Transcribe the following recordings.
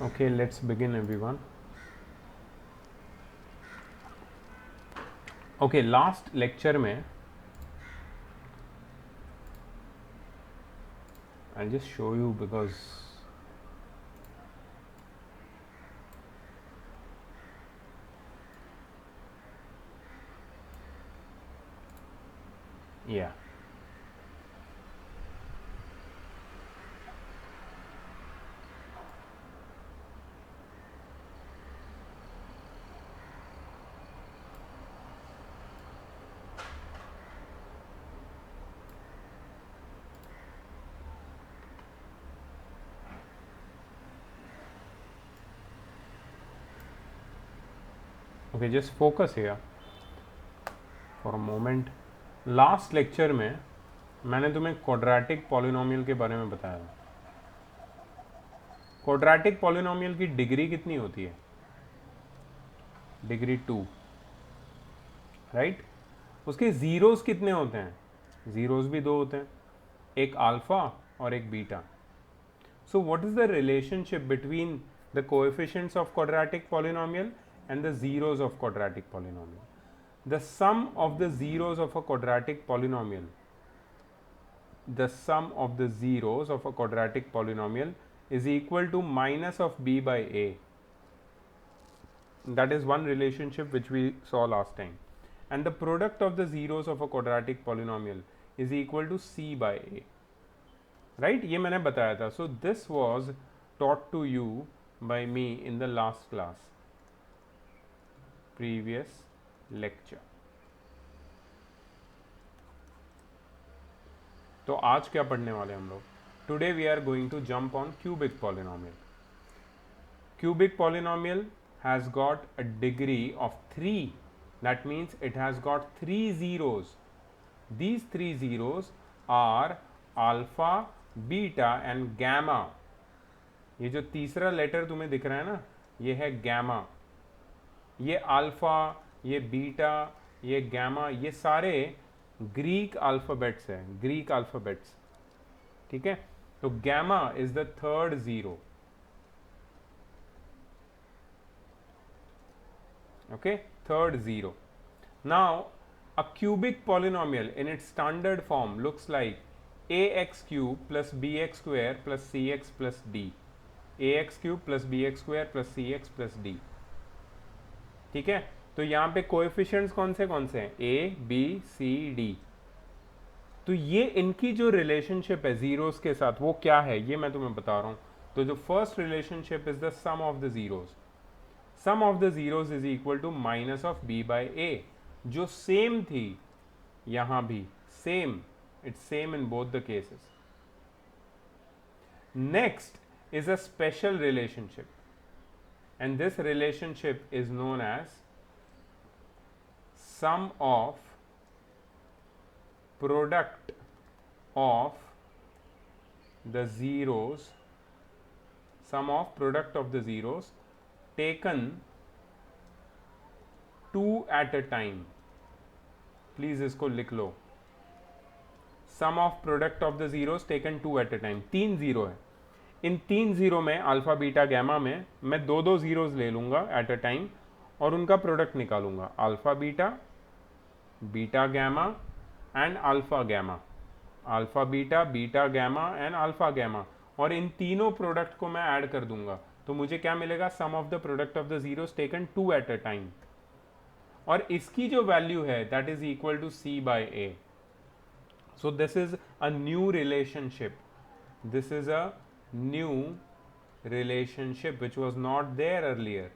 Okay, let's begin everyone. Okay, last lecture में I'll just show you because yeah. Okay, just focus here for a moment. Last lecture में मैंने तुम्हें quadratic polynomial के बारे में बताया था. क्वाड्रेटिक पॉलिनोमियल की डिग्री कितनी होती है? Degree 2, right. उसके जीरोस कितने होते हैं? जीरोस भी दो होते हैं, एक अल्फा और एक beta. So what is the relationship between the coefficients of quadratic polynomial and the zeros of quadratic polynomial? The sum of the zeros of a quadratic polynomial, the sum of the zeros of a quadratic polynomial is equal to minus of b by a. That is one relationship which we saw last time. And the product of the zeros of a quadratic polynomial is equal to c by a. Right, ये मैंने बताया था. So this was taught to you by me in the last class, previous lecture. तो आज क्या पढ़ने वाले हम लोग? Today we are going to jump on cubic polynomial. Cubic polynomial has got a degree of 3. That means it has got 3 zeros. These 3 zeros are alpha, beta and gamma. ये जो तीसरा लेटर तुम्हें दिख रहा है ना, ये है गैमा. ये अल्फा, ये बीटा, ये गैमा, ये सारे ग्रीक अल्फाबेट्स हैं, ग्रीक अल्फाबेट्स. ठीक है, तो gamma is the third zero. Okay, third zero. Now a cubic polynomial in its standard form looks like ax cube plus bx square plus cx plus d. ax cube plus bx square plus cx plus d. ठीक है, तो यहाँ पे coefficients कौन से हैं? a b c d. तो ये इनकी जो रिलेशनशिप है जीरोस के साथ वो क्या है, ये मैं तुम्हें बता रहा हूँ. तो जो first relationship is the sum of the zeros. Sum of the zeros is equal to minus of b by a, जो सेम थी यहां भी. Same, it's same in both the cases. Next is a special relationship, and this relationship is known as sum of product of the zeros, sum of product of the zeros taken two at a time. Please इसको लिख लो. Sum of product of the zeros taken two at a time. 3 zero है. इन 3 zero में alpha beta gamma में मैं दो zeros ले लूंगा एट अ टाइम और उनका प्रोडक्ट निकालूंगा. Alpha beta, beta gamma and alpha gamma. Alpha beta, beta gamma and alpha gamma. और इन तीनों प्रोडक्ट को मैं ऐड कर दूंगा तो मुझे क्या मिलेगा? Sum of the product of the zeros taken two at a time. और इसकी जो वैल्यू है that is equal to c by a. So this is a new relationship. This is a new relationship which was not there earlier,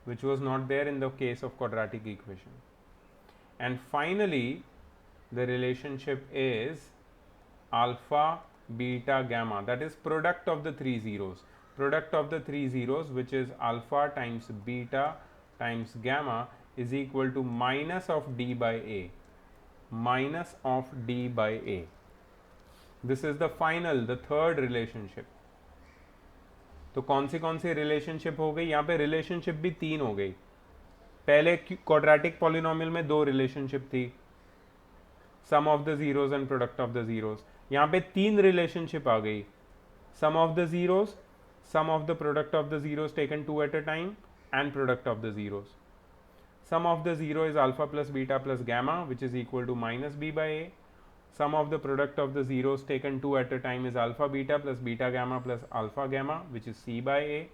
which was not there in the case of quadratic equation. And finally the relationship is alpha beta gamma, that is product of the 3 zeros. Product of the 3 zeros, which is alpha times beta times gamma, is equal to minus of d by a. Minus of d by a. This is the final, the third relationship. तो कौन सी relationship हो गई? यहाँ पे relationship भी 3 हो गई. पहले क्वाड्रेटिक पॉलिनोमियल में 2 रिलेशनशिप थी, sum of the zeros and product of the zeros. यहाँ पे 3 रिलेशनशिप आ गई. Sum of the zeros, sum of the product of the zeros taken 2 at a time and product of the zeros. Sum of the 0 is alpha plus beta plus gamma, which is equal to minus b by a. Sum of the product of the zeros taken 2 at a time is alpha beta plus beta gamma plus alpha gamma, which is c by a,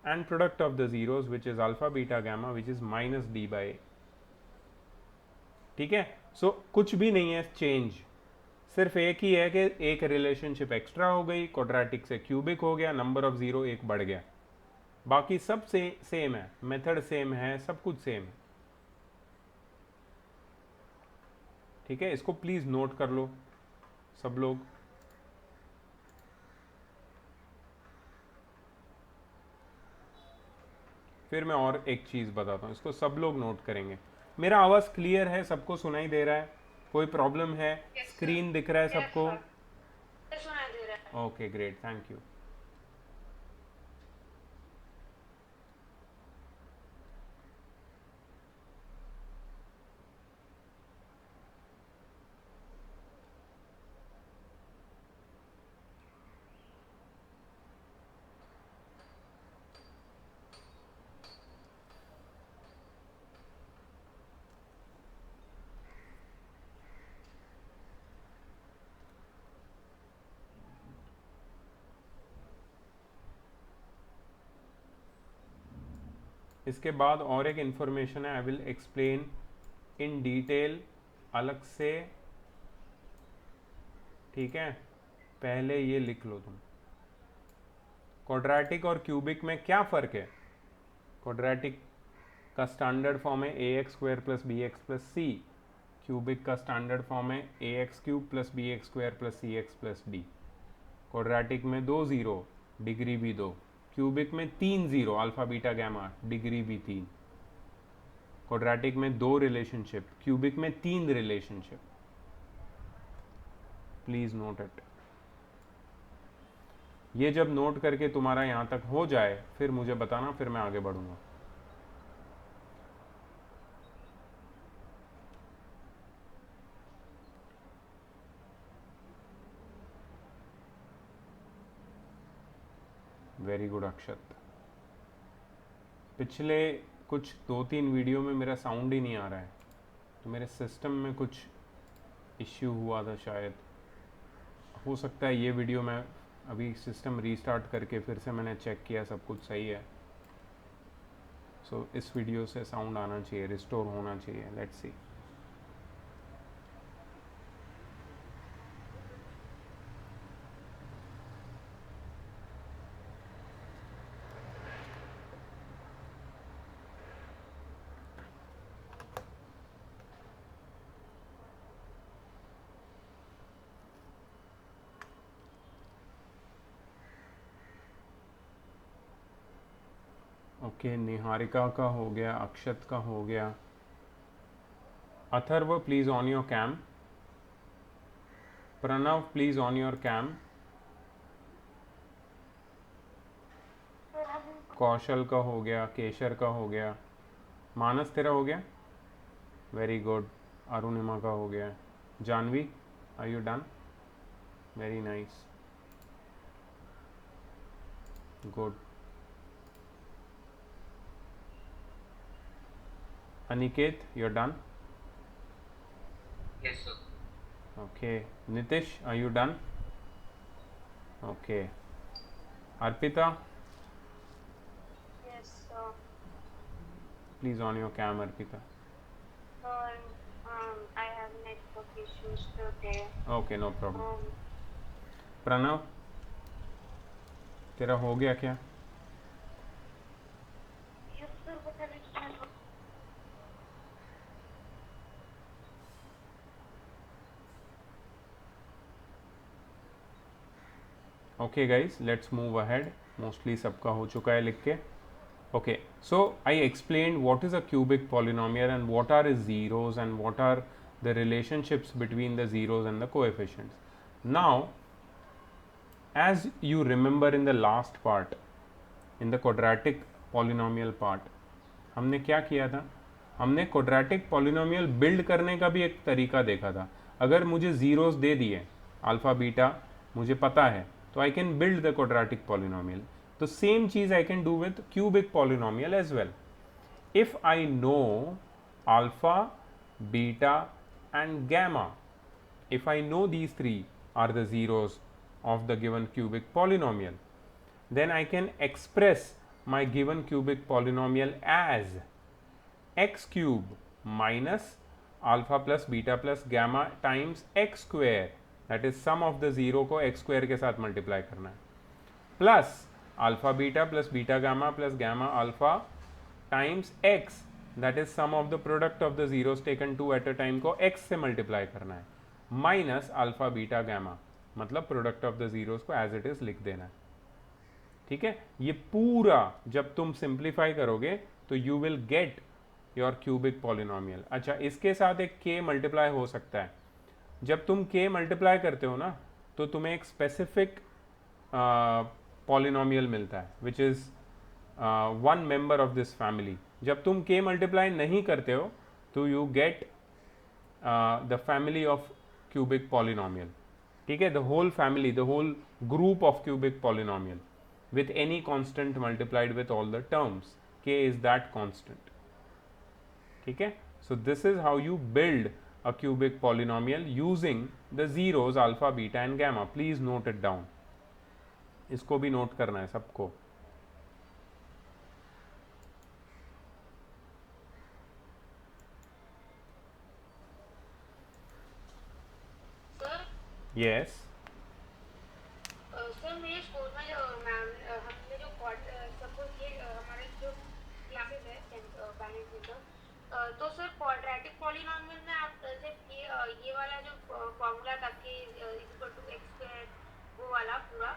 and product of the zeros, which is alpha beta gamma, which is minus d by a. ठीक है, सो कुछ भी नहीं है change, सिर्फ एक ही है कि एक रिलेशनशिप एक्स्ट्रा हो गई, क्वाड्रेटिक से क्यूबिक हो गया, नंबर ऑफ जीरो एक बढ़ गया, बाकी सब सेम है, मेथड सेम है, सब कुछ सेम है. ठीक है, इसको प्लीज नोट कर लो सब लोग. फिर मैं और एक चीज बताता हूं, इसको सब लोग नोट करेंगे. मेरा आवाज क्लियर है, सबको सुनाई दे रहा है, कोई प्रॉब्लम है? स्क्रीन दिख रहा है सबको? Okay great, thank you. इसके बाद और एक इंफॉर्मेशन है, I will explain in detail अलग से. ठीक है, पहले ये लिख लो तुम. क्वाड्रेटिक और क्यूबिक में क्या फ़र्क है? क्वाड्रेटिक का स्टैंडर्ड फॉर्म है a x square plus b x plus c. Cubic का स्टैंडर्ड फॉर्म है a x cube plus b x square plus c x plus d. Quadratic में 2 जीरो, डिग्री भी 2. क्यूबिक में 3 zero, alpha beta gamma, degree भी 3. Quadratic में 2 relationship, cubic में 3 relationship. Please note it. ये जब नोट करके तुम्हारा यहां तक हो जाए फिर मुझे बताना, फिर मैं आगे बढ़ूंगा. वेरी गुड अक्षत. पिछले कुछ 2-3 वीडियो में मेरा साउंड ही नहीं आ रहा है, तो मेरे सिस्टम में कुछ इश्यू हुआ था शायद. हो सकता है ये वीडियो मैं अभी सिस्टम रीस्टार्ट करके फिर से मैंने चेक किया, सब कुछ सही है. सो इस वीडियो से साउंड आना चाहिए, रिस्टोर होना चाहिए. Let's see. ओके, निहारिका का हो गया, अक्षत का हो गया. Atharva please on your cam. Pranav please on your cam. Kaushal का हो गया, केशर का हो गया, मानस तेरा हो गया, वेरी गुड. अरुणिमा का हो गया. Janvi, are you done? Very nice, good. Aniket, you're done? Yes, sir. Okay. Nitish, are you done? Okay. Arpita? Yes, sir. Please on your cam, Arpita. Sir, I have network issues today. Okay, no problem. Pranav, तेरा हो गया क्या? Yes, sir, but I will try. Okay guys, let's move ahead. Mostly सबका हो चुका है लिख के. Okay, so I explained what is a cubic polynomial and what are its zeros and what are the relationships between the zeros and the coefficients. Now, as you remember in the last part, in the quadratic polynomial part, हमने क्या किया था? हमने quadratic polynomial build करने का भी एक तरीका देखा था. अगर मुझे zeros दे दिए, अल्फा बीटा मुझे पता है, तो I can build the quadratic polynomial. तो सेम चीज I can do with cubic polynomial as well. If I know alpha, beta and gamma, if I know these three are the zeros of the given cubic polynomial, then I can express my given cubic polynomial as x cube minus alpha plus beta plus gamma times x square, that is sum of the zero को x square के साथ multiply करना है, plus alpha beta plus beta gamma plus gamma alpha times x, that is sum of the product of the zeros taken two at a time को x से multiply करना है, minus alpha beta gamma, मतलब product of the zeros को as it is लिख देना है. ठीक है, ये पूरा जब तुम सिंप्लीफाई करोगे तो you will get your cubic polynomial. अच्छा, इसके साथ एक k मल्टीप्लाई हो सकता है. जब तुम k मल्टीप्लाई करते हो ना तो तुम्हें एक स्पेसिफिक पॉलिनोमियल मिलता है which is one member of this family. जब तुम k मल्टीप्लाई नहीं करते हो तो you get the family of cubic polynomial. ठीक है, the whole family, the whole group of cubic polynomial with any constant multiplied with all the terms. K is that constant. ठीक है, so this is how you build a cubic polynomial using the zeros alpha, beta and gamma. Please note it down. इसको भी note करना है सबको. Yes. Sir मेरे school में जो मैम हमने जो सपोज ये हमारे जो क्लासेस है पैरेंट टीचर, तो सर क्वाड्रेटिक पॉलिनोमियल में आप जैसे ये वाला जो फॉर्मूला था कि इक्वल टू एक्स स्क्वायर, वो वाला पूरा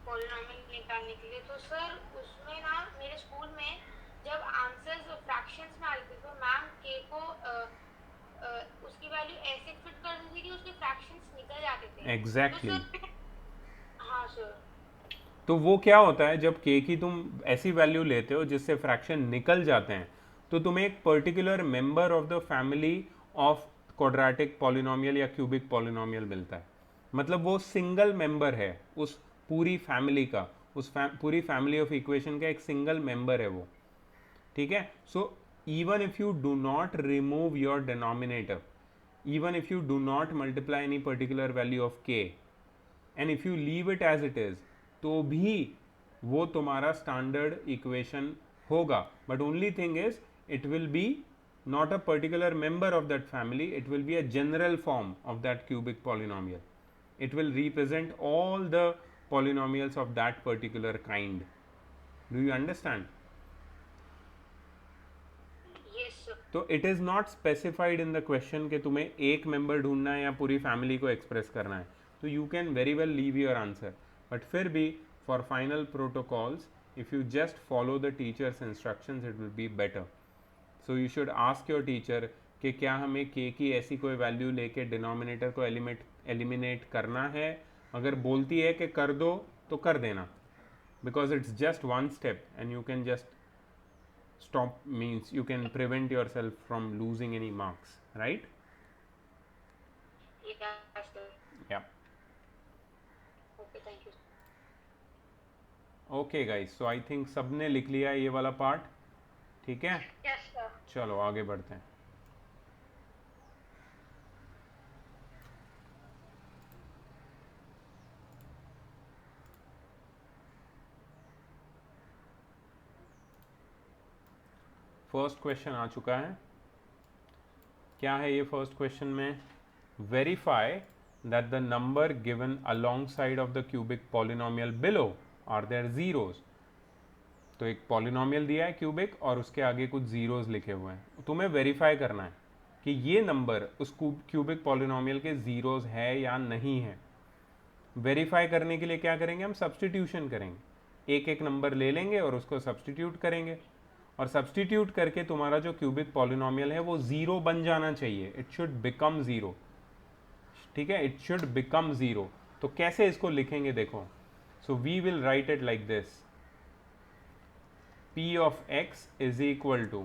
पॉलिनोमियल निकालने के लिए, तो सर उसमें ना मेरे स्कूल में जब आंसर्स फ्रैक्शंस में आते थे तो मैम के को उसकी वैल्यू ऐसे फिट कर देती थी कि उसके फ्रैक्शंस निकल जाते थे. एग्जैक्टली. हाँ सर. तो वो क्या होता है, जब k की तुम ऐसी वैल्यू लेते हो जिससे फ्रैक्शन निकल जाते हैं तो तुम्हें एक particular member of the family of quadratic polynomial या क्यूबिक पॉलिनोमियल मिलता है. मतलब वो सिंगल मेंबर है उस पूरी फैमिली का, पूरी फैमिली ऑफ इक्वेशन का एक सिंगल मेंबर है वो. ठीक है, सो even if you do not remove your denominator, even if you do not multiply any particular value of k and if you leave it as it is, तो भी वो तुम्हारा स्टैंडर्ड इक्वेशन होगा. But only thing is it will be not a particular member of that family, it will be a general form of that cubic polynomial. It will represent all the polynomials of that particular kind. Do you understand? तो it is not specified in the question कि तुम्हें एक member ढूंढना है या पूरी family को express करना है. तो you can very well leave your answer, but फिर भी for final protocols if you just follow the teachers instructions it will be better. So you should ask your teacher कि क्या हमें के की ऐसी कोई वैल्यू लेके डिनोमिनेटर को एलिमिनेट करना है. अगर बोलती है कि कर दो तो कर देना, because it's just one step and you can just stop, means you can prevent yourself from losing any marks, right? Yes, sir. Yeah. Okay, thank you. Okay guys, so I think सबने लिख लिया ये वाला part. ठीक है, Yes, sir. चलो आगे बढ़ते हैं. फर्स्ट क्वेश्चन आ चुका है. क्या है ये फर्स्ट क्वेश्चन में? Verify that the number given alongside of the cubic polynomial below are their zeros. तो एक पॉलिनोमियल दिया है क्यूबिक और उसके आगे कुछ जीरोज लिखे हुए हैं. तुम्हें वेरीफाई करना है कि ये नंबर उस क्यूबिक पॉलिनोमियल के जीरोज है या नहीं है. वेरीफाई करने के लिए क्या करेंगे हम? सब्सटीट्यूशन करेंगे. एक एक नंबर ले लेंगे और उसको सब्सटीट्यूट करेंगे, और सब्सटीट्यूट करके तुम्हारा जो क्यूबिक पॉलिनोमियल है वो जीरो बन जाना चाहिए. It should become zero. ठीक है, इट शुड बिकम जीरो. तो कैसे इसको लिखेंगे देखो. So we will write it like this. p of x is equal to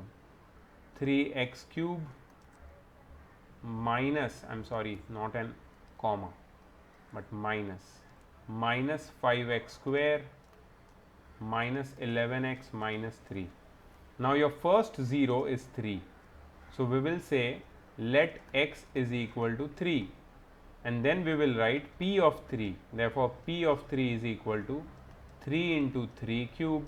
3x cube minus, I'm sorry, not an comma but minus 5x square minus 11x minus 3. Now your first 0 is 3. So we will say let x is equal to 3, and then we will write p of 3. Therefore p of 3 is equal to 3 into 3 cube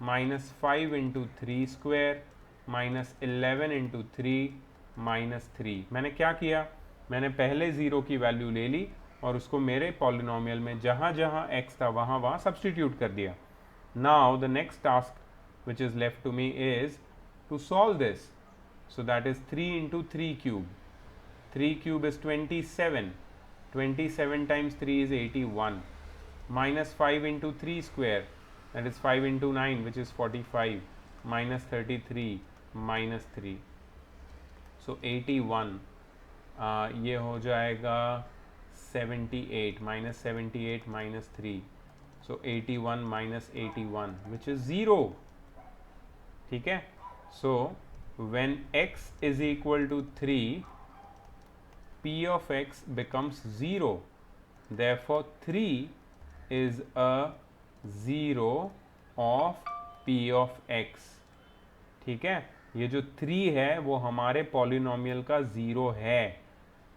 minus 5 into 3 square minus 11 into 3 minus 3. मैंने क्या किया, मैंने पहले 0 की value ले ली और उसको मेरे पॉलिनोमियल में जहाँ जहाँ x था वहाँ वहाँ सब्सटीट्यूट कर दिया. Now the next task which is left to me is to solve this. So that is 3 into 3 cube. 3 cube is 27. 27 times 3 is 81. Minus 5 into 3 square, that is 5 into 9, which is 45. Minus 33 minus 3. So 81 ये हो जाएगा 78. Minus 78 minus 3. So 81 minus 81, which is 0. ठीक है. So when x is equal to 3, p of x becomes 0. Therefore 3 is a 0 of p of x. ठीक है. ये जो 3 है वो हमारे पॉलिनोमियल का 0 है.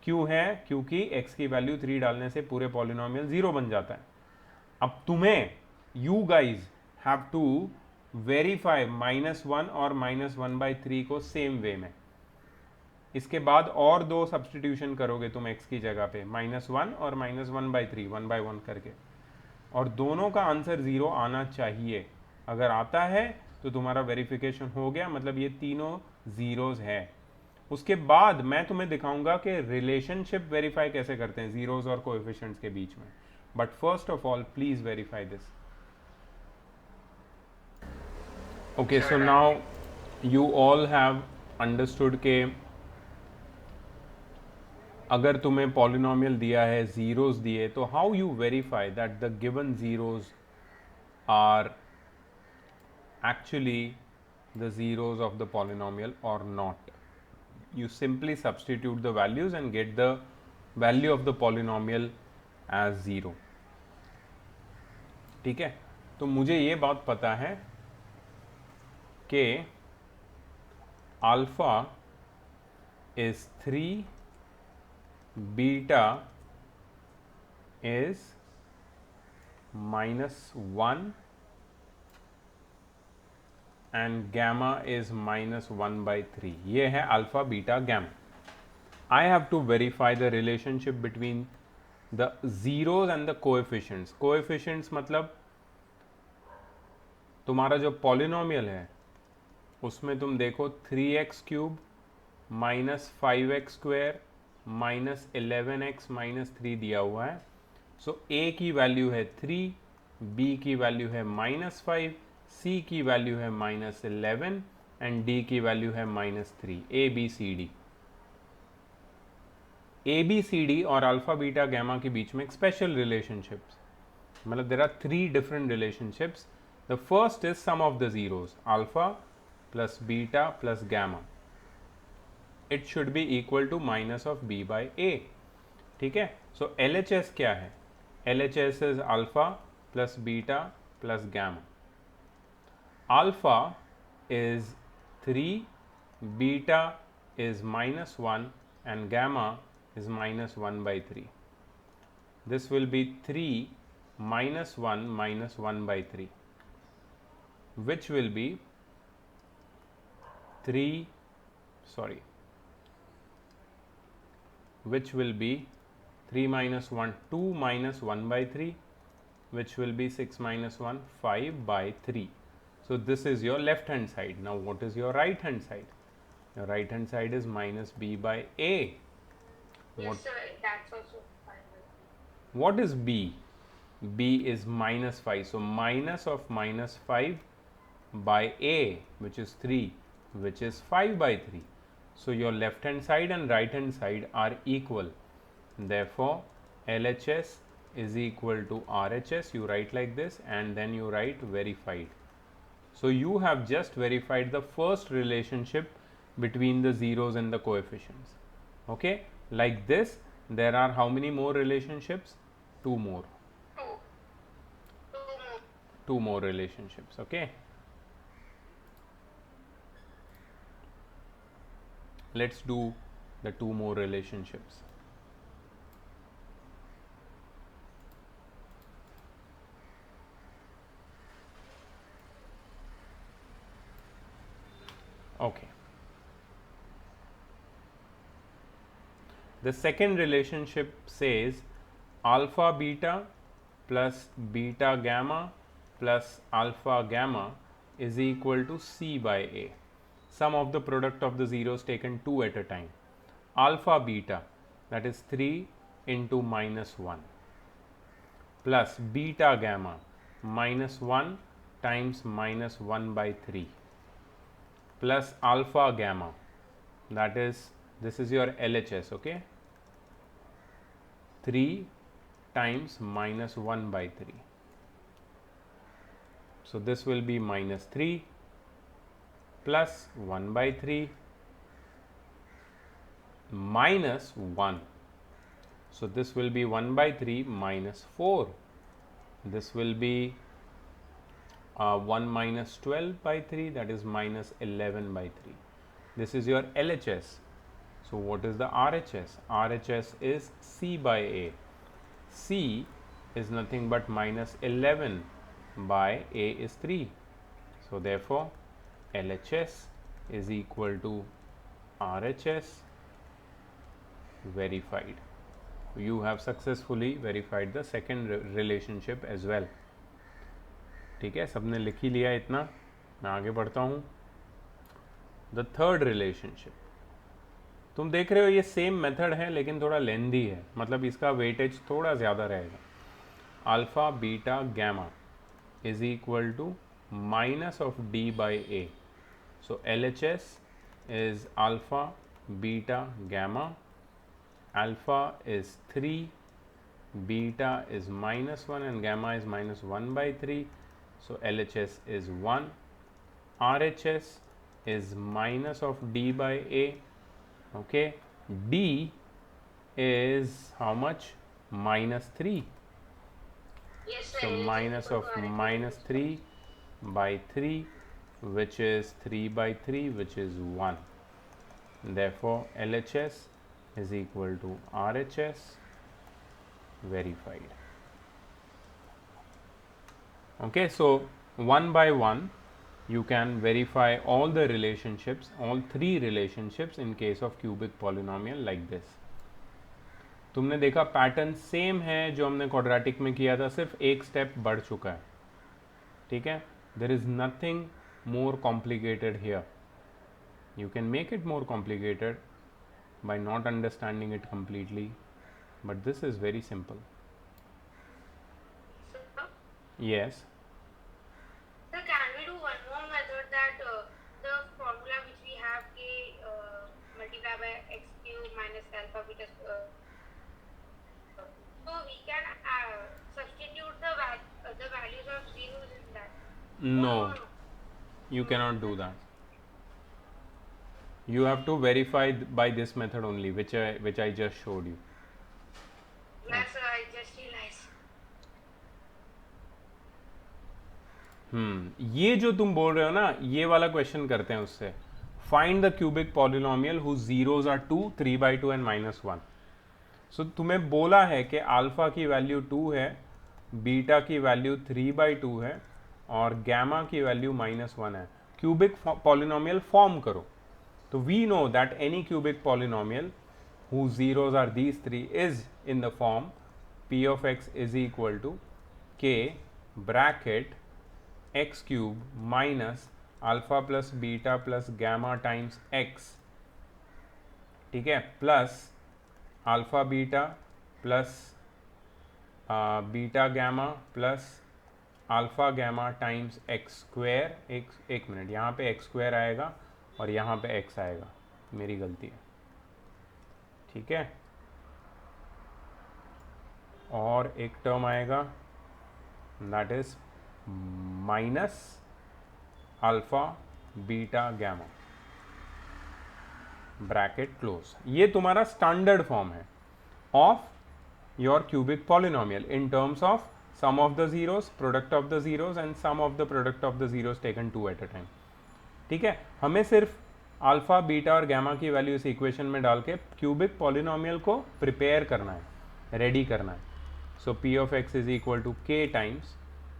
क्यों है? क्योंकि x की वैल्यू 3 डालने से पूरे पॉलिनोमियल 0 बन जाता है. अब तुम्हें you guys have to verify -1 और -1/3 को सेम वे में. इसके बाद और दो सब्सटीट्यूशन करोगे तुम x की जगह पे, -1 और -1/3 1/1 करके, और दोनों का आंसर 0 आना चाहिए. अगर आता है तो तुम्हारा वेरिफिकेशन हो गया, मतलब ये तीनों जीरोज है. उसके बाद मैं तुम्हें दिखाऊंगा कि रिलेशनशिप वेरीफाई कैसे करते हैं जीरोज और कोएफिशिएंट्स के बीच में. But first of all, please verify this. Okay, so now you all have understood के अगर तुम्हें पॉलिनोमियल दिया है, जीरोस दिए, तो how you verify that the given zeros are actually the zeros of the polynomial or not. You simply substitute the values and get the value of the polynomial as 0. ठीक है. तो मुझे ये बात पता है कि alpha is 3, beta is -1 and gamma is -1/3. ये है alpha, beta, gamma. I have to verify the relationship between the zeros and the coefficients. coefficients मतलब तुम्हारा जो पॉलिनोमियल है उसमें तुम देखो 3x cube minus 5x square minus 11x minus 3 दिया हुआ है. सो a की वैल्यू है 3, b की वैल्यू है -5, c की वैल्यू है -11 एंड d की वैल्यू है -3. a b c d. A b c d और अल्फा बीटा गैमा के बीच में एक स्पेशल रिलेशनशिप्स, मतलब there are 3 different relationships. The first is sum of the zeros, alpha plus beta plus gamma. It should be equal to minus of b by a. ठीक है. So L H S क्या है? L H S is alpha plus beta plus gamma. Alpha is 3, beta is -1 and gamma is -1/3. This will be 3 minus 1 minus 1/3, which will be 3 minus 1, 2 minus 1/3, which will be 6 minus 1, 5/3. So this is your left hand side. Now what is your right hand side? Your right hand side is minus b by a. Yes, sir. That's also fine with me. What is b? B is -5. So minus of -5 by a, which is 3, which is 5/3. So your left hand side and right hand side are equal. Therefore, LHS is equal to RHS. You write like this and then you write verified. So you have just verified the first relationship between the zeros and the coefficients. Okay, like this there are how many more relationships? 2 more. Two. Two more. two more relationships. Okay, let's do the two more relationships. Okay, the second relationship says alpha beta plus beta gamma plus alpha gamma is equal to C by A. Sum of the product of the zeros taken two at a time. Alpha beta, that is 3 into minus 1, plus beta gamma minus 1 times minus 1 by 3, plus alpha gamma, that is, this is your LHS, okay, 3 times minus 1 by 3. So this will be minus 3 plus 1 by 3 minus 1. So this will be 1 by 3 minus 4. This will be 1 minus 12 by 3, that is minus 11 by 3. This is your LHS. So what is the RHS? RHS is C by A. C is nothing but minus 11 by A is 3. So therefore LHS is equal to RHS. Verified. You have successfully verified the second relationship as well. ठीक है, सबने लिख ही लिया इतना, मैं आगे बढ़ता हूँ. द थर्ड रिलेशनशिप, तुम देख रहे हो ये सेम मेथड है लेकिन थोड़ा लेंदी है, मतलब इसका वेटेज थोड़ा ज़्यादा रहेगा. Alpha beta gamma is equal to minus of d by a. So LHS is alpha beta gamma. Alpha is 3, beta is minus 1 and gamma is minus 1 by 3. So LHS is 1. RHS is minus of D by A. Okay, D is how much? Minus 3. Yes, sir. So LHS minus equal of to RHS. minus 3 by 3, which is 3 by 3, which is 1. Therefore LHS is equal to RHS. Verified. Okay, so one by one you can verify all the relationships, all three relationships in case of cubic polynomial like this. तुमने देखा pattern same है जो हमने quadratic में किया था, सिर्फ एक स्टेप बढ़ चुका है. ठीक है, there is nothing more complicated here. You can make it more complicated by not understanding it completely, but this is very simple. Sir, Yes, sir, can we do one more method that the formula which we have k multiply by x cube minus alpha beta so we can substitute the values of zeros in that. no, you cannot do that. You have to verify by this method only, which I just showed you. Yes, sir, I just realized. ये जो तुम बोल रहे हो ना, ये वाला question करते हैं उससे. Find the cubic polynomial whose zeros are 2, 3 by 2 and minus 1. सो तुम्हें बोला है कि अल्फा की वैल्यू 2 है, बीटा की वैल्यू 3 by 2 है और गैमा की वैल्यू माइनस 1 है. क्यूबिक पॉलिनोमियल फॉर्म करो. तो we know that any cubic polynomial whose zeros are these three is in the form p of x is equal to k bracket x cube minus alpha plus beta plus gamma times x. ठीक है, plus alpha beta plus beta gamma plus alpha gamma times x square. एक minute, यहाँ पे x square आएगा और यहाँ पे x आएगा, मेरी गलती है. ठीक है, और एक टर्म आएगा that is minus alpha beta gamma bracket close. ये तुम्हारा स्टैंडर्ड फॉर्म है of your cubic polynomial in terms of sum of the zeros, product of the zeros and sum of the product of the zeros taken two at a time. ठीक है, हमें सिर्फ alpha beta और gamma की value इस equation में डाल के क्यूबिक पॉलिनोमियल को प्रिपेयर करना है, रेडी करना है. So p of x is equal to k times,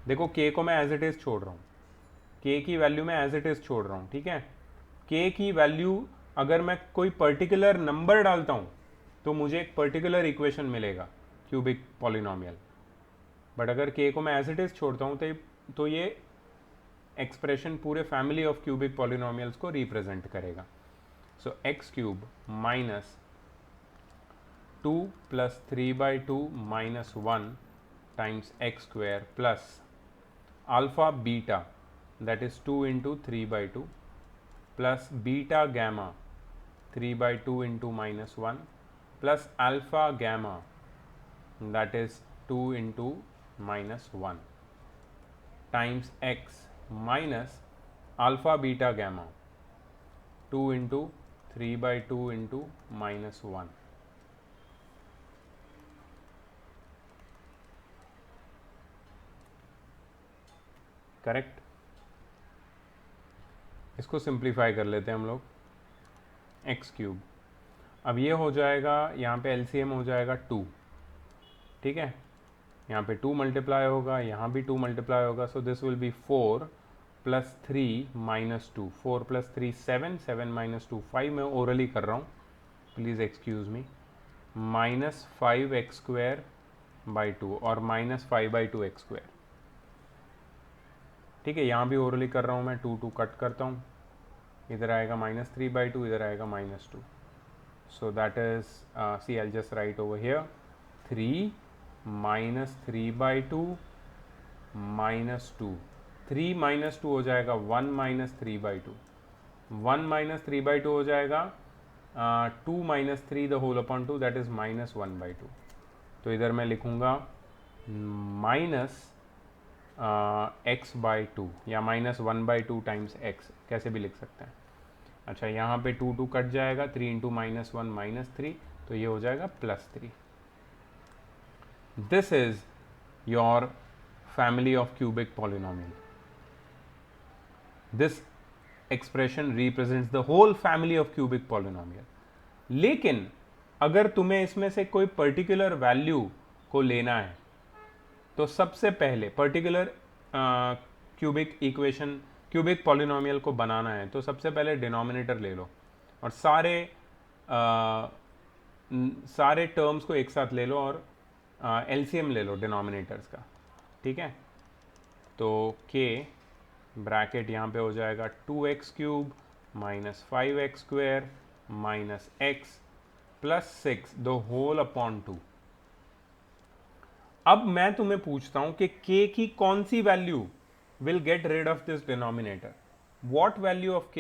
देखो के को मैं एज इट इज छोड़ रहा हूँ, के की वैल्यू मैं एज इट इज छोड़ रहा हूँ. ठीक है, के की वैल्यू अगर मैं कोई पर्टिकुलर नंबर डालता हूँ तो मुझे एक पर्टिकुलर इक्वेशन मिलेगा क्यूबिक पॉलिनोमियल. बट अगर के को मैं एज इट इज छोड़ता हूँ तो ये एक्सप्रेशन पूरे फैमिली ऑफ क्यूबिक पॉलिनोमियल्स को रिप्रेजेंट करेगा. So x cube minus 2 plus 3/2 minus 1 times x square plus alpha beta that is 2 into 3/2 plus beta gamma 3/2 into minus 1 plus alpha gamma that is 2 into minus 1 times x minus alpha beta gamma 2 into 3/2 into minus 1. Correct. इसको simplify कर लेते हैं हम लोग. X cube, अब ये हो जाएगा, यहाँ पे एलसीएम हो जाएगा 2. ठीक है, यहाँ पे 2 मल्टीप्लाई होगा, यहाँ भी 2 मल्टीप्लाई होगा. So this will be 4 plus 3 minus 2. 4 plus 3 7, 7 minus 2 5. मैं ओरली कर रहा हूँ, please excuse me. Minus 5x square by 2 और माइनस 5/2 एक्स स्क्वायर. ठीक है, यहाँ भी ओरली कर रहा हूँ मैं. 2 कट करता हूँ, इधर आएगा माइनस 3/2, इधर आएगा minus 2. So that is see I just write over here 3 minus 3/2 minus 2. 3 minus 2 हो जाएगा 1 माइनस 3/2. 1 माइनस 3/2 हो जाएगा 2 minus 3 the whole upon 2 that is minus 1/2. तो इधर मैं लिखूँगा माइनस x/2 या माइनस 1/2 टाइम्स x, कैसे भी लिख सकते हैं. अच्छा, यहाँ पे 2 कट जाएगा, 3 इंटू माइनस 1 माइनस 3, तो ये हो जाएगा plus 3. This is your family of cubic polynomial. This expression represents the whole family of cubic polynomial. लेकिन अगर तुम्हें इसमें से कोई पर्टिकुलर वैल्यू को लेना है तो सबसे पहले particular cubic equation cubic polynomial को बनाना है तो सबसे पहले डिनोमिनेटर ले लो और सारे टर्म्स को एक साथ ले लो और एलसीएम ले लो डिनोमिनेटर्स का. ठीक है, तो k ब्रैकेट यहाँ पे हो जाएगा 2x cube minus 5x square minus x plus 6 the whole upon 2. अब मैं तुम्हें पूछता हूं कि k की कौन सी value will get rid of this denominator. What value of k,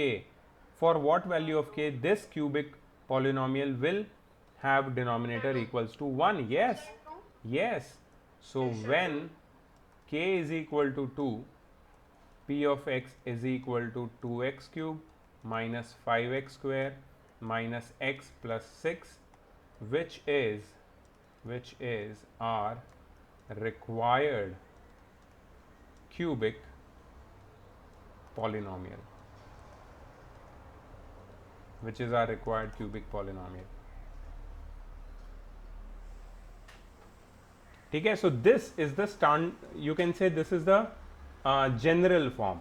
for what value of k this cubic polynomial will have denominator equals to 1. Yes. So when k is equal to 2, p of x is equal to 2x cube minus 5x square minus x plus 6, which is our required cubic polynomial. Which is our required cubic polynomial. ठीक है, सो this is the stand, you can say this is the general form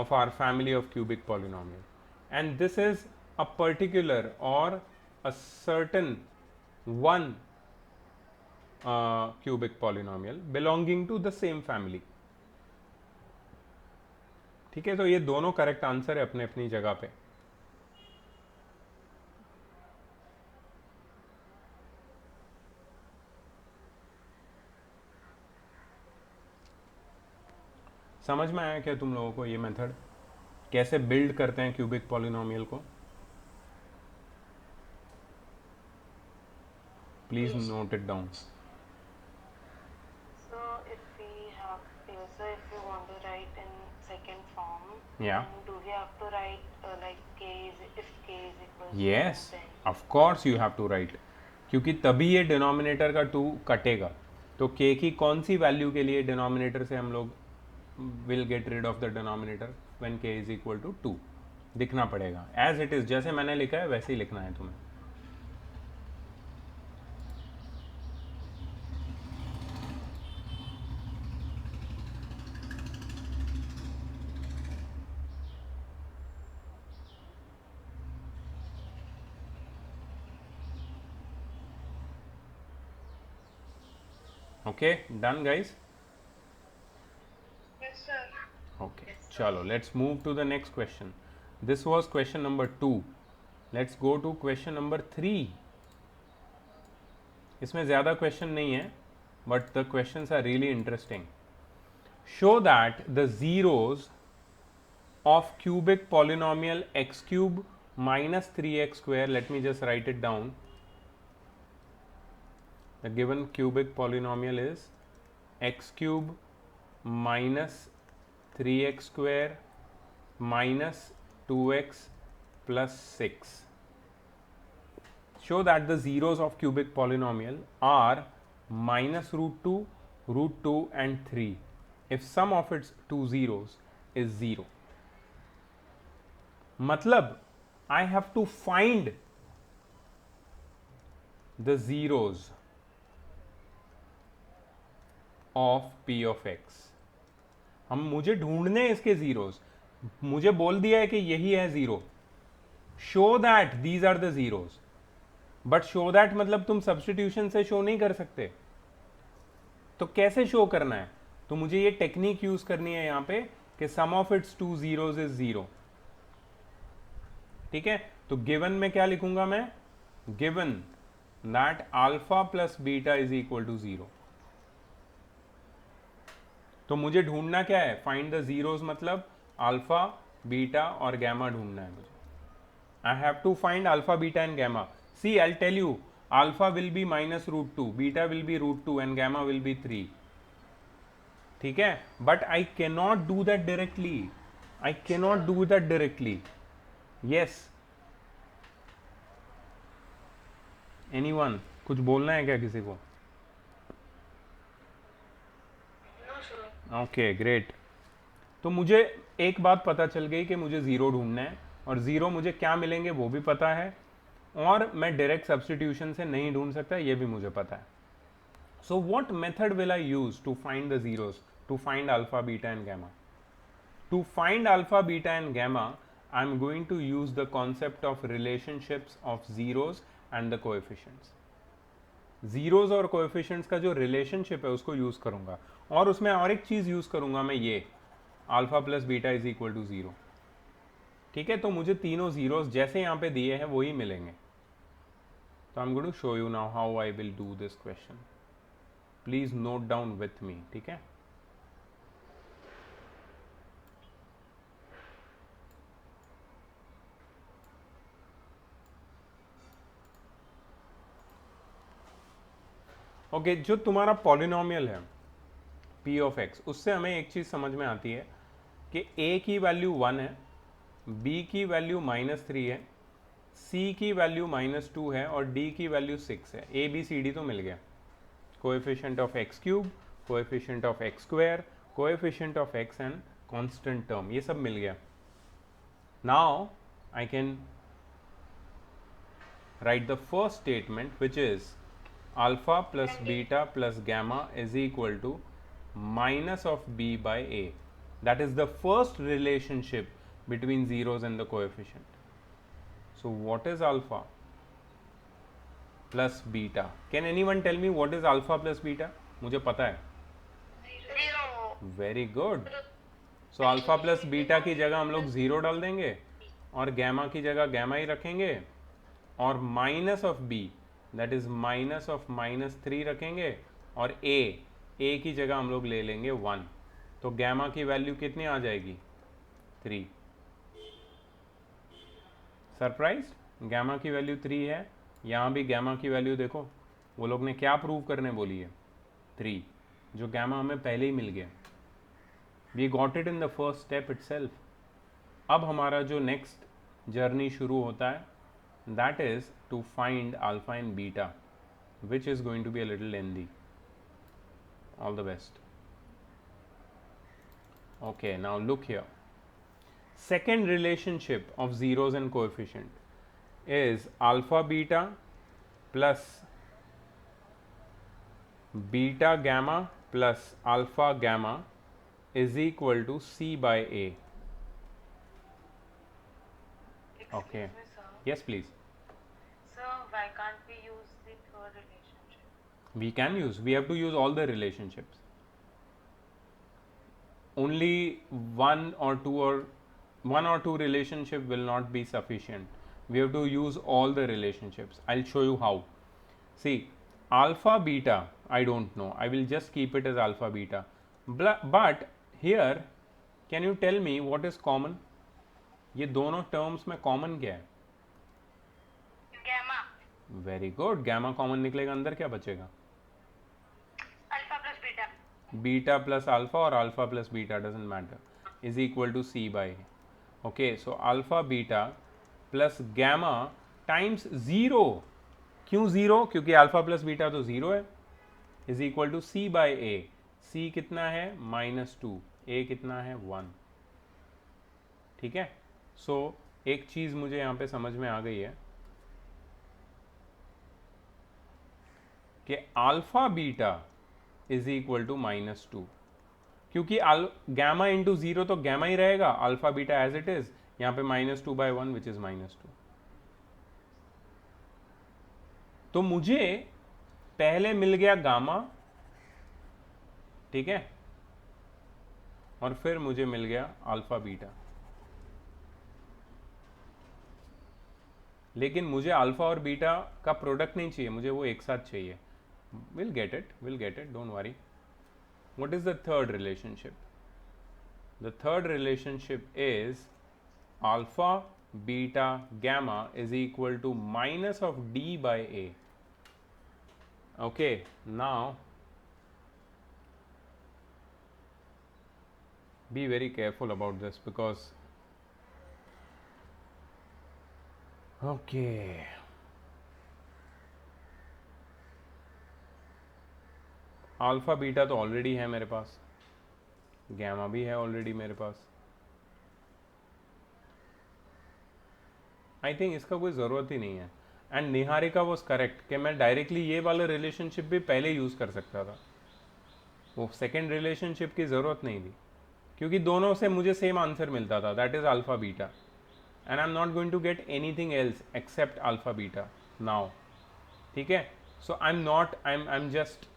of our family of cubic polynomial, and this is a particular or a certain one cubic polynomial belonging to the same family. ठीक है, तो ये दोनों correct answer है अपने अपनी जगह पे. समझ में आया क्या तुम लोगों को ये मेथड कैसे बिल्ड करते हैं क्यूबिक पॉलिनोमियल को? Please note it down. So if we want to write in second form, Yeah. then do we have to write like if k is equal to Yes, 2, then of course you have to write, क्योंकि तभी ये denominator का 2 कटेगा. तो k की कौन सी value के लिए डिनोमिनेटर से हम लोग will get rid of the denominator when k is equal to 2? दिखना पड़ेगा एज इट इज, जैसे मैंने लिखा है वैसे ही लिखना है तुम्हें. Okay, done guys? Yes, sir. Okay, chalo, let's move to the next question. This was question number 2. Let's go to question number 3. इसमें ज़्यादा question नहीं है, but the questions are really interesting. Show that the zeros of cubic polynomial x cube minus 3x square, let me just write it down. The given cubic polynomial is x cube minus 3x square minus 2x plus 6. Show that the zeros of cubic polynomial are minus root 2 and 3 if sum of its two zeros is 0. मतलब I have to find the zeros of p of x. मुझे ढूंढने इसके zeros. मुझे बोल दिया है कि यही है zero. Show that these are the zeros. But show that मतलब तुम सब्स्टिट्यूशन से शो नहीं कर सकते. तो कैसे शो करना है? तो मुझे ये टेक्निक यूज करनी है यहां पे कि sum of its two zeros is 0. ठीक है, तो गिवन में क्या लिखूंगा मैं? Given that alpha plus beta is equal to 0. तो मुझे ढूंढना क्या है? फाइंड द जीरोस मतलब अल्फा, बीटा और गैमा ढूंढना है मुझे. I have to find alpha, beta and gamma. See I tell you, alpha will be minus root 2, beta will be root 2 and gamma will be 3. ठीक है, but I can not do that directly. I can not do that directly. Yes, anyone कुछ बोलना है क्या किसी को? No, sir. Okay great. तो मुझे एक बात पता चल गई कि मुझे ज़ीरो ढूंढना है, और ज़ीरो मुझे क्या मिलेंगे वो भी पता है, और मैं डायरेक्ट सब्स्टिट्यूशन से नहीं ढूंढ सकता ये भी मुझे पता है. So what method will I use to find the zeros, to find alpha, beta and gamma? To find alpha, beta and gamma I am going to use the concept of relationships of zeros and the coefficients. Zeros और coefficients का जो relationship है उसको use करूंगा, और उसमें और एक चीज यूज करूंगा मैं, ये alpha plus beta is equal to 0. ठीक है, तो मुझे तीनों जीरोस जैसे यहां पे दिए हैं वही मिलेंगे. तो I am going to show you now how I will do this question. Please note down with me. ठीक है, ओके जो तुम्हारा पॉलिनोमियल है p ऑफ x, उससे हमें एक चीज समझ में आती है कि a की वैल्यू 1 है, b की वैल्यू -3 है, c की वैल्यू -2 है और d की वैल्यू 6 है. a b c d तो मिल गया. Coefficient of x cube, coefficient of x square, coefficient of x and constant term, ये सब मिल गया. Now I can write the first statement which is alpha plus beta plus gamma is equal to minus of b by a. That is the first relationship between zeros and the coefficient. So what is alpha plus beta? Can anyone tell me what is alpha plus beta? मुझे पता है. 0. Very good. So alpha plus beta की जगह हम लोग 0 डाल देंगे और gamma की जगह gamma ही रखेंगे, और minus of b that is minus of -3 रखेंगे, और a की जगह हम लोग ले लेंगे 1. तो गैमा की वैल्यू कितनी आ जाएगी? 3. सरप्राइज, गैमा की वैल्यू 3 है. यहाँ भी गैमा की वैल्यू देखो, वो लोग ने क्या प्रूव करने बोली है? 3, जो गैमा हमें पहले ही मिल गया. We got it in the first step itself. अब हमारा जो नेक्स्ट जर्नी शुरू होता है, that is to find alpha and beta, which is going to be a little lengthy. All the best. Okay, now look here. Second relationship of zeros and coefficient is alpha beta plus beta gamma plus alpha gamma is equal to C by A. Excuse Okay. me, sir. Yes, please. Sir, why can't we use the third relationship? We can use. We have to use all the relationships. Only one or two relationship will not be sufficient. We have to use all the relationships. I'll show you how. See, alpha beta, I don't know. I will just keep it as alpha beta. But here, can you tell me what is common? ये दोनों terms में common क्या है? gamma very good. Gamma common निकलेगा, अंदर क्या बचेगा? alpha plus beta beta plus alpha और alpha plus beta doesn't matter is equal to c by. Okay, so alpha beta plus gamma times zero. क्यों जीरो? क्योंकि अल्फा प्लस बीटा तो zero है. Is equal to c by a. C कितना है? -2. ए कितना है? 1. ठीक है. सो एक चीज मुझे यहां पे समझ में आ गई है कि alpha beta is equal to -2. क्योंकि गैमा इंटू जीरो तो गैमा ही रहेगा. Alpha beta as it is. यहां पे -2/1 विच इज -2. तो मुझे पहले मिल गया गामा, ठीक है, और फिर मुझे मिल गया अल्फा बीटा. लेकिन मुझे अल्फा और बीटा का प्रोडक्ट नहीं चाहिए, मुझे वो एक साथ चाहिए. Will get it, don't worry. What is the third relationship? The third relationship is alpha beta gamma is equal to minus of d by a. Okay, now be very careful about this because okay, alpha beta तो already है मेरे पास, gamma भी है already मेरे पास. I think इसका कोई ज़रूरत ही नहीं है. एंड निहारिका वॉज करेक्ट कि मैं डायरेक्टली ये वाला रिलेशनशिप भी पहले यूज़ कर सकता था. वो सेकेंड रिलेशनशिप की ज़रूरत नहीं थी क्योंकि दोनों से मुझे सेम आंसर मिलता था, that is alpha beta. And I am not going to get anything else except alpha beta now. ठीक है. So I am just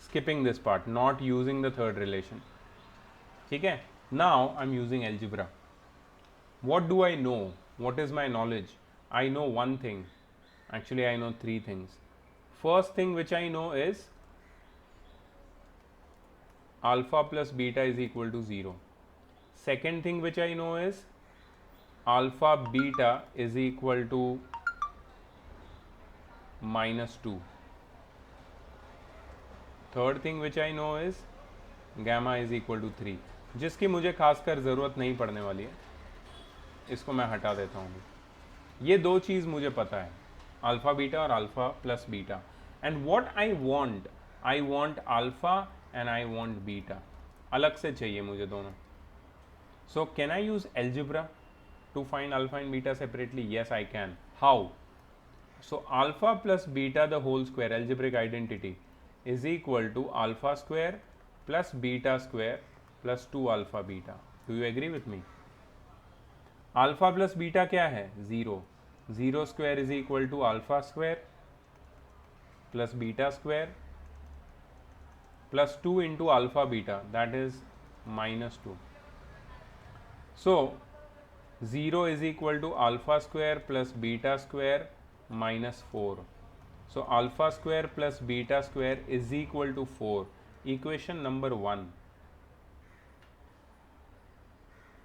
skipping this part, not using the third relation. ठीक है. Now I'm using algebra. What do I know? What is my knowledge? I know one thing. Actually, I know three things. First thing which I know is alpha plus beta is equal to 0. Second thing which I know is alpha beta is equal to -2. Third thing which I know is gamma is equal to 3, जिसकी मुझे खासकर ज़रूरत नहीं पड़ने वाली है, इसको मैं हटा देता हूँ. ये दो चीज़ मुझे पता है, अल्फ़ा बीटा और alpha plus beta. And what I want alpha and I want beta. अलग से चाहिए मुझे दोनों. So can I use algebra to find alpha and beta separately? Yes I can. How? So alpha plus beta the whole square, algebraic identity, is equal to alpha square plus beta square plus 2 alpha beta. Do you agree with me? Alpha plus beta क्या है? 0. 0 square is equal to alpha square plus beta square plus 2 into alpha beta, that is -2. So 0 is equal to alpha square plus beta square -4. So alpha square plus beta square is equal to 4. Equation number 1.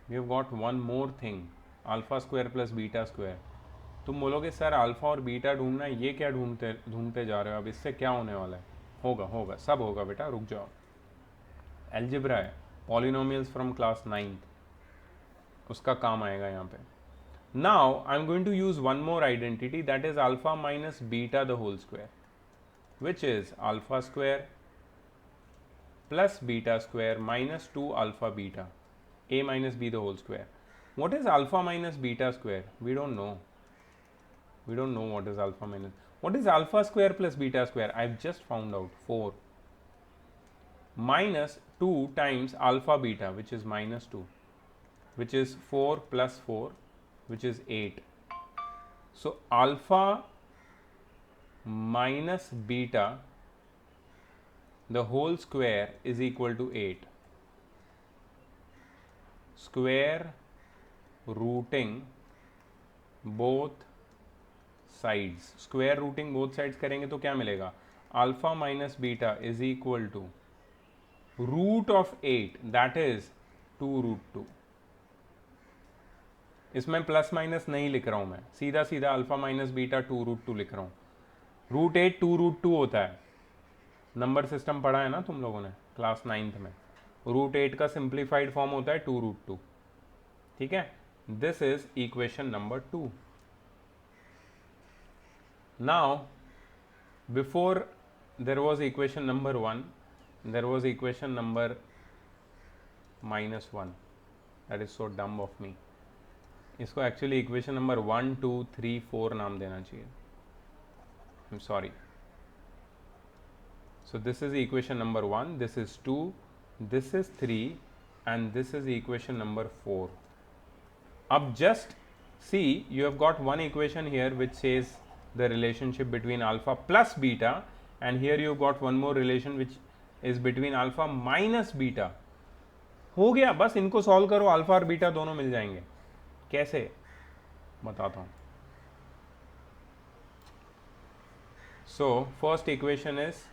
We have got one more thing, alpha square plus beta square. तुम बोलोगे sir alpha और beta ढूंढना है, ये क्या ढूंढते जा रहे हो? अब इससे क्या होने वाला है? होगा सब होगा बेटा, रुक जाओ. एल्जिब्रा है, पॉलिनोमियल्स फ्रॉम क्लास 9th, उसका काम आएगा यहाँ पे. Now I am going to use one more identity, that is alpha minus beta the whole square, which is alpha square plus beta square minus 2 alpha beta, a minus b the whole square. What is alpha minus beta square? We don't know. We don't know what is alpha minus. What is alpha square plus beta square? I've just found out. 4 minus 2 times alpha beta, which is minus 2, which is 4 plus 4, which is 8. So alpha minus beta the whole square is equal to 8. Square rooting both sides. Square rooting both sides करेंगे तो क्या मिलेगा? Alpha minus beta is equal to root of 8, that is 2 root 2. इसमें plus minus नहीं लिख रहा हूं मैं, सीधा सीधा अल्फा माइनस बीटा 2 रूट 2 लिख रहा हूं. रूट 8 2 रूट 2 होता है. नंबर सिस्टम पढ़ा है ना तुम लोगों ने क्लास 9th में. रूट 8 का सिंप्लीफाइड फॉर्म होता है 2 रूट 2. ठीक है, this is equation number 2. Now before there was equation number 1, there was equation number -1. That is so dumb of me. इसको एक्चुअली इक्वेशन नंबर 1 2 3 4 नाम देना चाहिए. I am sorry. So this is equation number 1, this is 2, this is 3, and this is equation number 4. Up just see, you have got one equation here which says the relationship between alpha plus beta, and here you have got one more relation which is between alpha minus beta. हो गया, बस इनको solve करो, alpha और beta दोनों मिल जाएंगे. कैसे बताता हूँ. So first equation is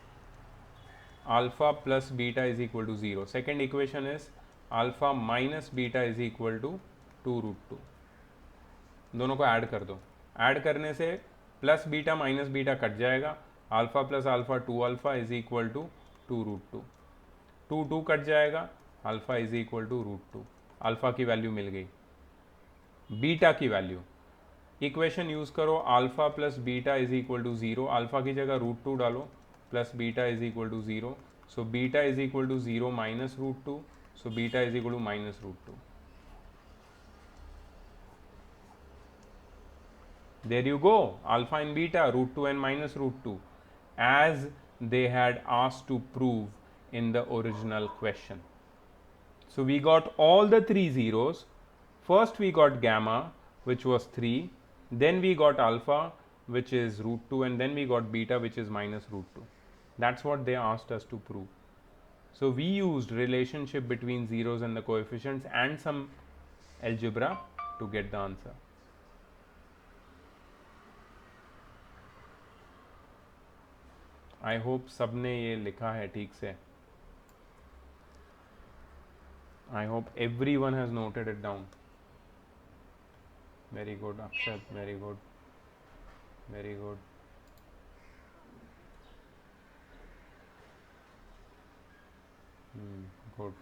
alpha plus beta is equal to 0. Second equation is alpha minus beta is equal to 2 root 2. दोनों को ऐड कर दो. ऐड करने से plus beta minus beta cut जाएगा. Alpha plus alpha 2 alpha is equal to 2 root 2. 2 2 cut जाएगा. Alpha is equal to root 2. Alpha की value मिल गई. बीटा की वैल्यू इक्वेशन यूज करो. Alpha plus beta is equal to 0. Alpha की जगह root 2 डालो. Plus beta is equal to 0. So beta is equal to 0 minus root 2. So beta is equal to minus root 2. There you go. Alpha and beta, root 2 and minus root 2, as they had asked to prove in the original question. So we got all the three zeros. First we got gamma, which was 3. Then we got alpha, which is root 2, and then we got beta, which is minus root 2. That's what they asked us to prove. So we used relationship between zeros and the coefficients and some algebra to get the answer. I hope सबने ये लिखा है ठीक से. I hope everyone has noted it down. Very good, Akshat. Very good. Very good. Good.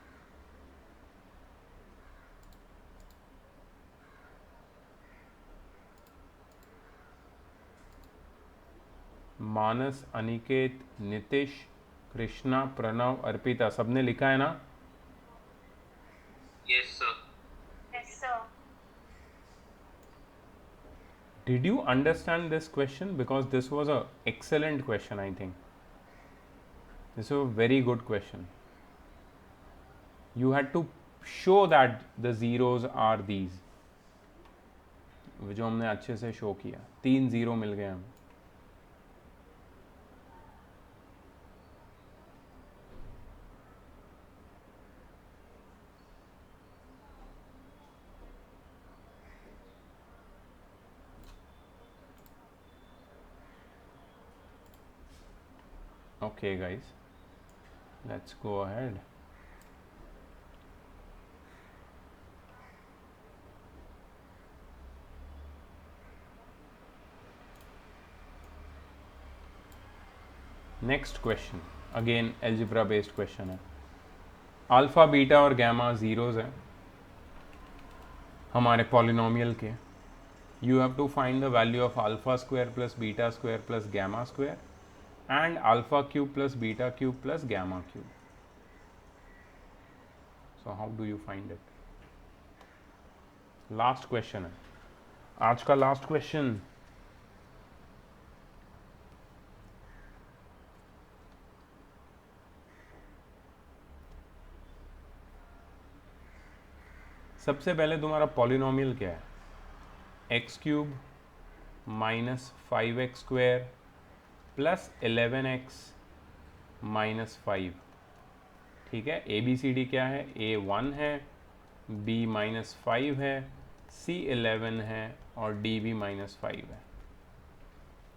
मानस, अनिकेत, नितिश, कृष्णा, प्रणव, अर्पिता, सबने लिखा है ना? Yes, sir. Yes, sir. Did you understand this question? Because this was a excellent question, I think. This was a very good question. You had to show that the zeros are these, जो हमने अच्छे से show किया. 3 zero मिल गए हमें. Okay guys, let's go ahead. Next question, again algebra based question है. Alpha beta और gamma zeros हैं हमारे पॉलिनोमियल के. You have to find the value of alpha square plus beta square plus gamma square and alpha cube plus beta cube plus gamma cube. So how do you find it? Last question है आज का, last question. सबसे पहले तुम्हारा polynomial क्या है? X cube minus 5x square plus 11x minus 5। ठीक है, ए बी सी डी क्या है? ए 1 है, बी माइनस 5 है, सी 11 है और डी भी माइनस 5 है।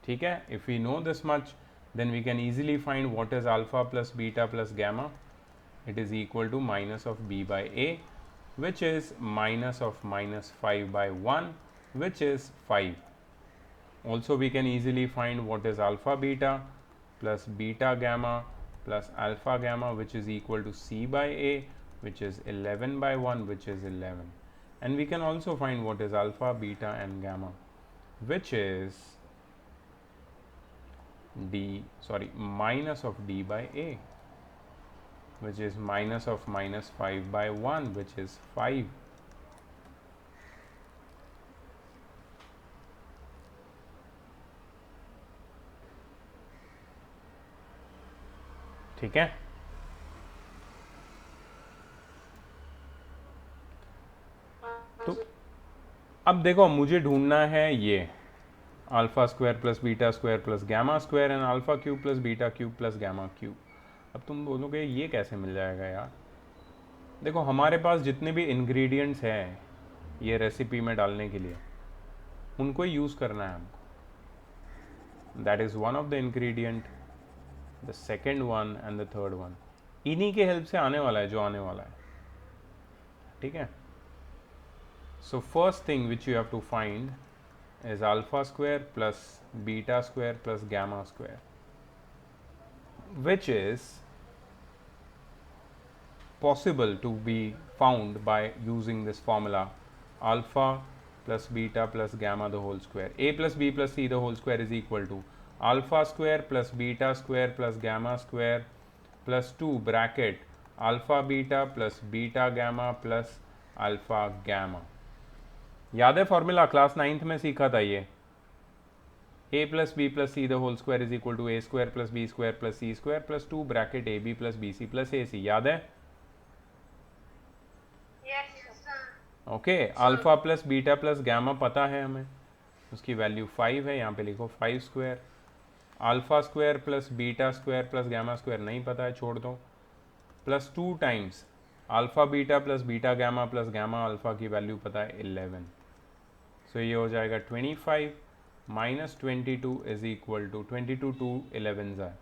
ठीक है, if we know this much then we can easily find what is alpha plus beta plus gamma. It is equal to minus of B by A which is minus of minus 5 by 1 which is 5. Also we can easily find what is alpha beta plus beta gamma plus alpha gamma which is equal to c by a which is 11 by 1 which is 11. And we can also find what is alpha beta and gamma which is minus of d by a which is minus of minus 5 by 1 which is 5. ठीक है, तो अब देखो मुझे ढूंढना है ये alpha square plus beta square plus gamma square and alpha cube plus beta cube plus gamma cube. अब तुम बोलोगे ये कैसे मिल जाएगा यार? देखो हमारे पास जितने भी इंग्रेडिएंट्स हैं ये रेसिपी में डालने के लिए उनको ही यूज़ करना है हमको। That is one of the ingredient, the second one and the third one. इन्हीं के हेल्प से आने वाला है जो आने वाला है। ठीक है, so first thing which you have to find is alpha square plus beta square plus gamma square which is possible to be found by using this formula alpha plus beta plus gamma the whole square. A plus b plus c the whole square is equal to alpha square plus beta square plus gamma square plus 2 bracket alpha beta plus beta gamma plus alpha gamma. याद है formula? Class 9th में सीखा था ये। a plus b plus c the whole square is equal to a square plus b square plus c square plus 2 bracket ab plus bc plus ac। याद है? Okay, alpha plus beta plus gamma पता है हमें, उसकी value 5 है, यहाँ पे लिखो 5 square. Alpha square plus beta square plus gamma square नहीं पता है, छोड़ दो। Plus 2 times alpha beta plus beta gamma plus gamma alpha की वैल्यू पता है 11। सो ये हो जाएगा 25 minus 22 is equal to 22 to 11 है,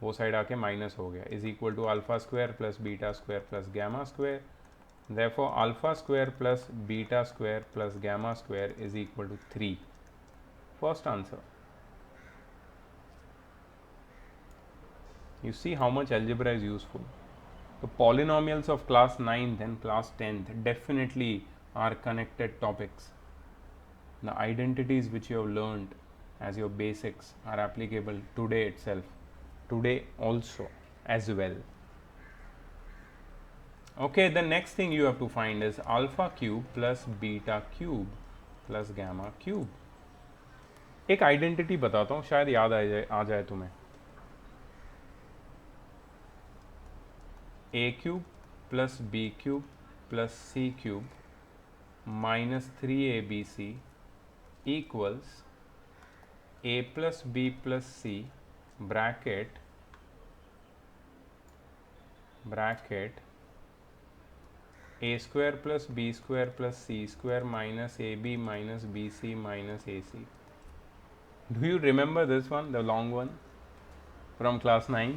वो साइड आके माइनस हो गया, is equal to alpha square plus beta square plus gamma square. Therefore alpha square plus beta square plus gamma square is equal to 3. First answer. You see how much algebra is useful. The polynomials of class 9th and class 10th definitely are connected topics. The identities which you have learned as your basics are applicable today itself, today also as well. Okay, the next thing you have to find is alpha cube plus beta cube plus gamma cube। एक identity बताता हूँ, शायद याद आ जाए तुम्हें। a cube plus b cube plus c cube minus 3abc equals a plus b plus c bracket a square plus b square plus c square minus ab minus bc minus ac। Do you remember this one, the long one from class 9?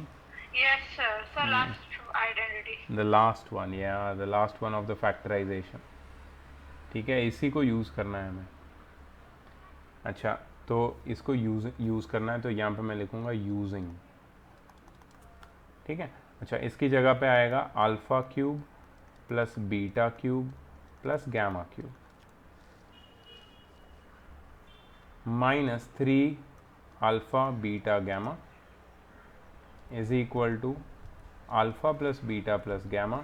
Yes, sir. So last identity. The last one, yeah, the last one of the factorization। ठीक है, इसी को use करना है हमें। अच्छा, तो इसको यूज़ करना है, तो यहाँ पे मैं लिखूँगा यूजिंग। ठीक है, अच्छा, इसकी जगह पे आएगा alpha cube plus beta cube plus gamma cube minus 3 alpha beta gamma is equal to alpha plus beta plus gamma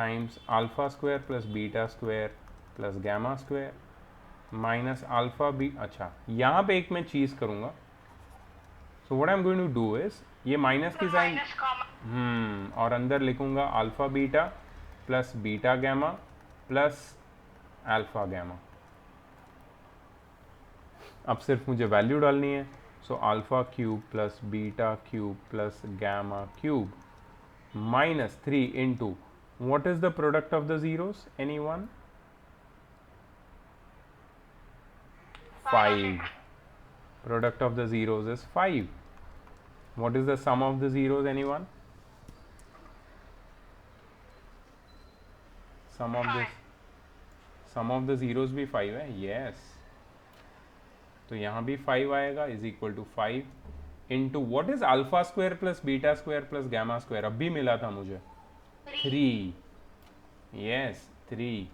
times alpha square plus beta square plus gamma square minus alpha B. अच्छा, यहाँ पे एक मैं चीज़ करूँगा। So what I am going to do is ये minus की sign और अंदर लिखूंगा alpha beta plus beta gamma plus alpha gamma. अब सिर्फ मुझे वैल्यू डालनी है। So alpha cube plus beta cube plus gamma cube minus 3 into what is the product of the zeros? Anyone? 5. Product of the zeros is 5. What is the sum of the zeros? Anyone? Sum of the zeros भी 5 है. Yes. तो यहाँ भी 5 आएगा is equal to 5 into what is alpha square plus beta square plus gamma square? अब भी मिला था मुझे 3. Yes, 3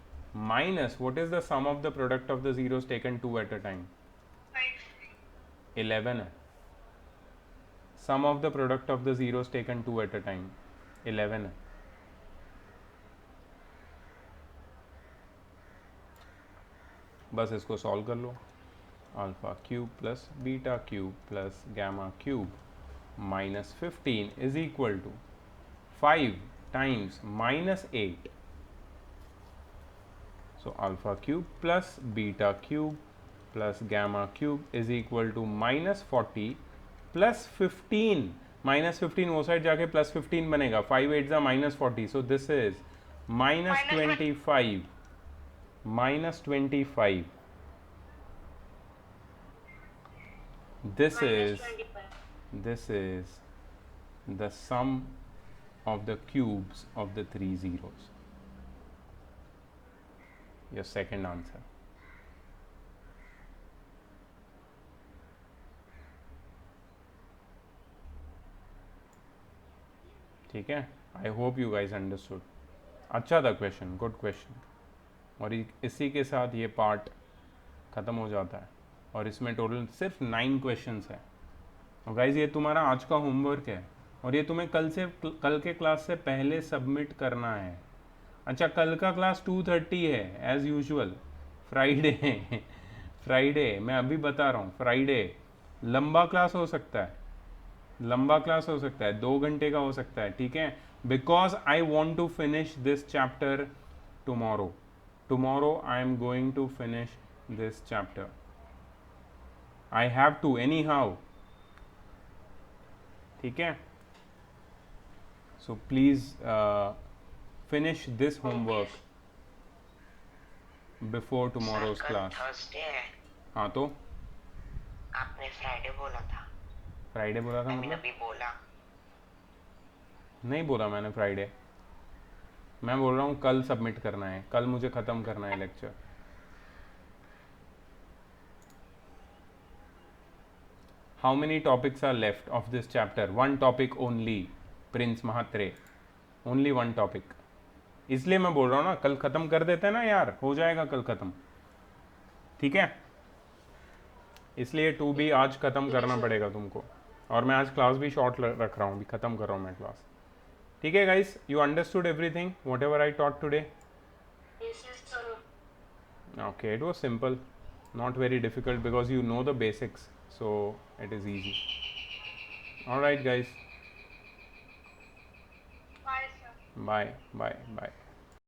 minus what is the sum of the product of the zeros taken 2 at a time? 11 है. Sum of the product of the zeros taken 2 at a time 11 है. बस इसको solve कर लो. Alpha cube plus beta cube plus gamma cube minus 15 is equal to 5 times minus 8. So alpha cube plus beta cube plus gamma cube is equal to minus 40 plus 15. Minus 15 वो side जाके plus 15 बनेगा. 5 8 जा minus 40. So this is minus 25. Minus 25. This is the sum of the cubes of the three zeros. Your second answer. ठीक है. I hope you guys understood. अच्छा था question, good question. और इसी के साथ ये पार्ट ख़त्म हो जाता है. और इसमें टोटल सिर्फ 9 क्वेश्चंस है. और गाइज ये तुम्हारा आज का होमवर्क है और ये तुम्हें कल के क्लास से पहले सबमिट करना है. अच्छा, कल का क्लास 2:30 है एज़ यूजुअल. फ्राइडे मैं अभी बता रहा हूँ. फ्राइडे लंबा क्लास हो सकता है. 2 घंटे का हो सकता है. ठीक है, because I want to finish this chapter tomorrow I am going to finish this chapter. I have to anyhow. ठीक है, सो please finish this homework before tomorrow's class. Thursday है. हाँ तो आपने फ्राइडे बोला था. फ्राइडे बोला था मैंने मतलब अभी बोला. नहीं बोला मैंने फ्राइडे. मैं बोल रहा हूँ कल सबमिट करना है. कल मुझे ख़त्म करना है lecture. How many topics are left of this chapter? 1 topic only. Prince Mhatre, only 1 topic. इसलिए मैं बोल रहा हूँ ना, कल ख़त्म कर देते हैं ना यार, हो जाएगा कल ख़त्म. ठीक है, इसलिए 2 भी आज ख़त्म करना पड़ेगा तुमको. और मैं आज क्लास भी शॉर्ट रख रहा हूँ, अभी ख़त्म कर रहा हूँ मैं क्लास. ठीक है guys, you understood everything what ever I taught today? Okay, it was simple, not very difficult because you know the basics, so it is easy. Alright guys, Bye, sir. bye.